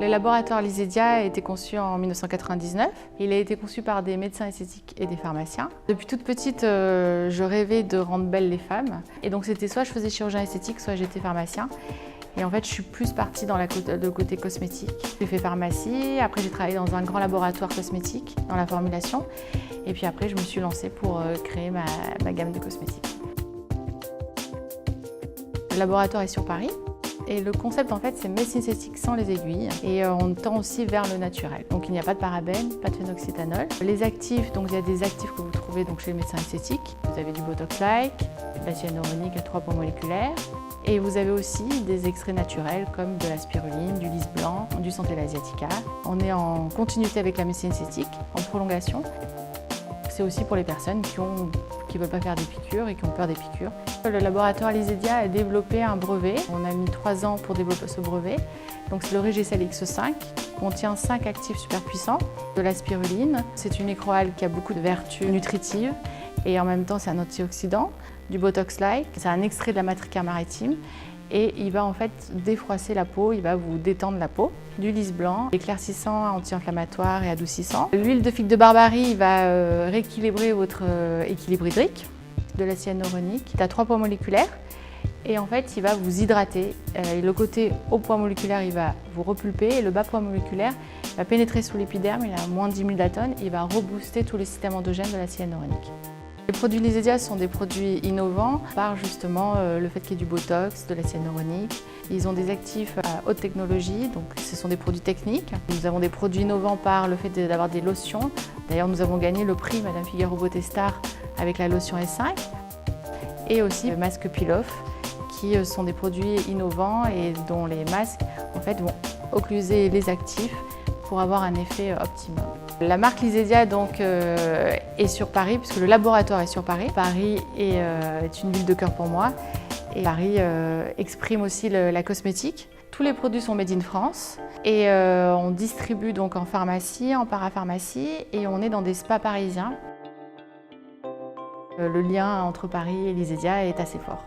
Le laboratoire Lysedia a été conçu en 1999. Il a été conçu par des médecins esthétiques et des pharmaciens. Depuis toute petite, je rêvais de rendre belles les femmes. Et donc c'était soit je faisais chirurgien esthétique, soit j'étais pharmacien. Et en fait, je suis plus partie dans le côté cosmétique. J'ai fait pharmacie, après j'ai travaillé dans un grand laboratoire cosmétique, dans la formulation. Et puis après, je me suis lancée pour créer ma gamme de cosmétiques. Le laboratoire est sur Paris. Et le concept, en fait, c'est médecine esthétique sans les aiguilles. Et on tend aussi vers le naturel. Donc il n'y a pas de parabènes, pas de phénoxyéthanol. Les actifs, donc il y a des actifs que vous trouvez donc, chez le médecin esthétique. Vous avez du Botox-like, de l'acide hyaluronique à 3 poids moléculaires. Et vous avez aussi des extraits naturels comme de la spiruline, du lys blanc, du centella asiatica. On est en continuité avec la médecine esthétique, en prolongation. C'est aussi pour les personnes qui ne veulent pas faire des piqûres et qui ont peur des piqûres. Le laboratoire Lysedia a développé un brevet. On a mis 3 ans pour développer ce brevet. Donc c'est le Regicel X5, qui contient 5 actifs super puissants. De la spiruline, c'est une microalgue qui a beaucoup de vertus nutritives et en même temps c'est un antioxydant. Du Botox-like, c'est un extrait de la matricaire maritime et il va en fait défroisser la peau, il va vous détendre la peau. Du lys blanc, éclaircissant, anti-inflammatoire et adoucissant. L'huile de figue de Barbarie va rééquilibrer votre équilibre hydrique. De l'acide hyaluronique, il a 3 poids moléculaires et en fait il va vous hydrater. Le côté haut poids moléculaire il va vous repulper et le bas poids moléculaire va pénétrer sous l'épiderme, il a moins de 10 000 daltons et il va rebooster tous les systèmes endogènes de l'acide hyaluronique. Les produits Lysedia sont des produits innovants par justement le fait qu'il y ait du Botox, de l'acide hyaluronique. Ils ont des actifs à haute technologie, donc ce sont des produits techniques. Nous avons des produits innovants par le fait d'avoir des lotions. D'ailleurs, nous avons gagné le prix Madame Figaro Beauté Star avec la lotion S5. Et aussi le masque Peel-Off, qui sont des produits innovants et dont les masques en fait, vont occluser les actifs pour avoir un effet optimum. La marque Lysedia donc, est sur Paris, puisque le laboratoire est sur Paris. Paris est une ville de cœur pour moi. Et Paris exprime aussi la cosmétique. Tous les produits sont made in France. Et on distribue donc en pharmacie, en parapharmacie, et on est dans des spas parisiens. Le lien entre Paris et Lysedia est assez fort.